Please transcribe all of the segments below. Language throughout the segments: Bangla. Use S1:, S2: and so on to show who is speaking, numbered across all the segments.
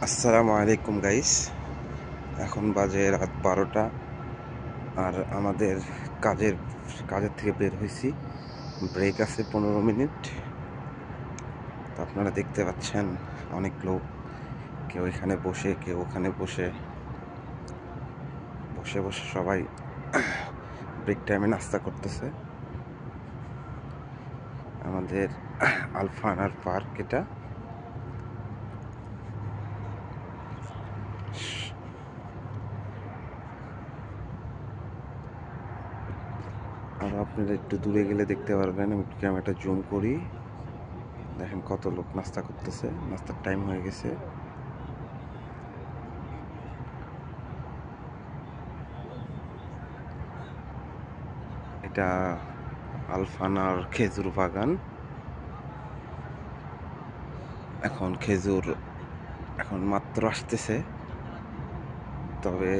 S1: আসসালামু আলাইকুম গাইস। এখন বাজে রাত 12টা আর আমাদের কাজের থেকে বের হয়েছি। ব্রেক আছে 15 মিনিট। তো আপনারা দেখতে পাচ্ছেন অনেক লোক, কেউ এখানে বসে কেউ ওখানে বসে বসে বসে সবাই ব্রেক টাইমে নাস্তা করতেছে। আমাদের আলফানার পার্ক এটা। আর আপনারা একটু দূরে গেলে দেখতে পারবেন, আমি একটু ক্যামেরাটা জুম করি, দেখেন কত লোক নাস্তা করতেছে। নাস্তার টাইম হয়ে গেছে। এটা আলফানার খেজুর বাগান। খেজুর এখন মাত্র আসতেছে, তবে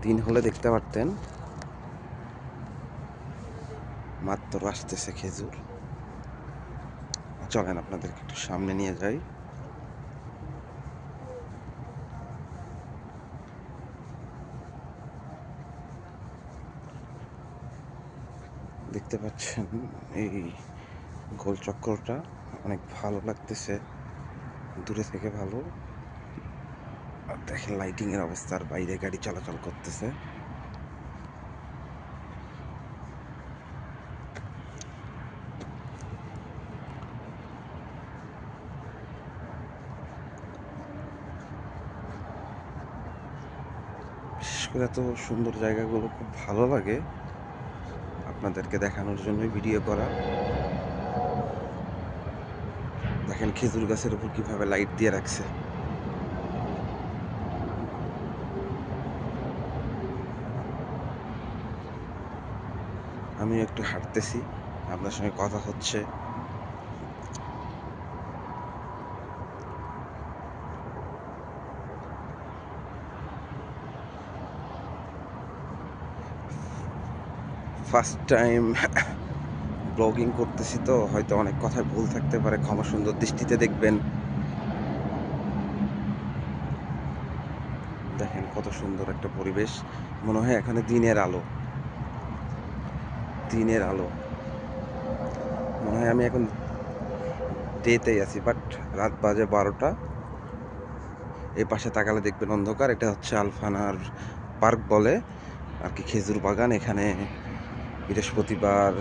S1: দিন হলে দেখতে পারতেন। মাত্র আসতেছে খেজুর। চলেন আপনাদেরকে একটু সামনে নিয়ে যাই। দেখতে পাচ্ছেন এই গোল চক্রটা অনেক ভালো লাগতেছে দূরে থেকে। ভালো আর দেখেন লাইটিং এর অবস্থা, আর বাইরে গাড়ি চলাচল করতেছে। বিশেষ করে এত সুন্দর জায়গাগুলো খুব ভালো লাগে, আপনাদেরকে দেখানোর জন্যই ভিডিও করা। দেখেন খেজুর গাছের উপর কিভাবে লাইট দিয়ে রাখছে। আমি একটু হাঁটতেছি, আপনার সঙ্গে কথা হচ্ছে। ফার্স্ট টাইম ব্লগিং করতেছি, তো হয়তো অনেক কথায় ভুল থাকতে পারে, ক্ষমা সুন্দর দৃষ্টিতে দেখবেন। দেখেন কত সুন্দর একটা পরিবেশ, মনে হয় এখানে দিনের আলো। দিনের আলো মনে হয় আমি এখন ডেতেই আছি, বাট রাত বাজে 12টা। এই পাশে তাকালে দেখবেন অন্ধকার। এটা হচ্ছে আলফানার পার্ক বলে আর কি, খেজুর বাগান। এখানে বৃহস্পতিবার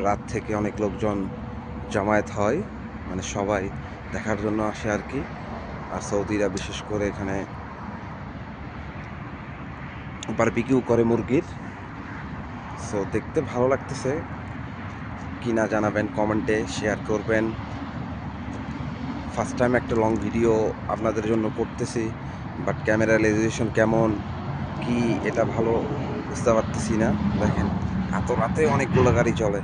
S1: রাত থেকে অনেক লোকজন জমায়েত হয়, মানে সবাই দেখার জন্য আসে আর কি। আর সৌদিরা বিশেষ করে এখানে বারবিকিউ করে মুরগির। সো দেখতে ভালো লাগতেছে কিনা জানাবেন, কমেন্টে শেয়ার করবেন। ফার্স্ট টাইম একটা লং ভিডিও আপনাদের জন্য করতেছি, বাট ক্যামেরা রেজুলেশন কেমন কি এটা ভালো বুঝতে পারতেছি না। দেখেন এত রাতে অনেকগুলো গাড়ি চলে।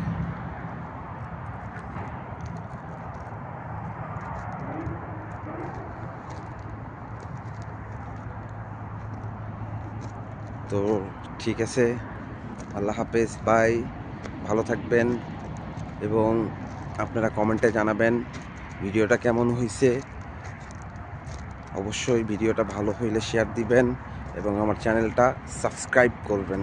S1: তো ঠিক আছে, আল্লাহ হাফেজ, বাই। ভালো থাকবেন এবং আপনারা কমেন্টে জানাবেন ভিডিওটা কেমন হয়েছে। অবশ্যই ভিডিওটা ভালো হইলে শেয়ার দিবেন এবং আমার চ্যানেলটা সাবস্ক্রাইব করবেন।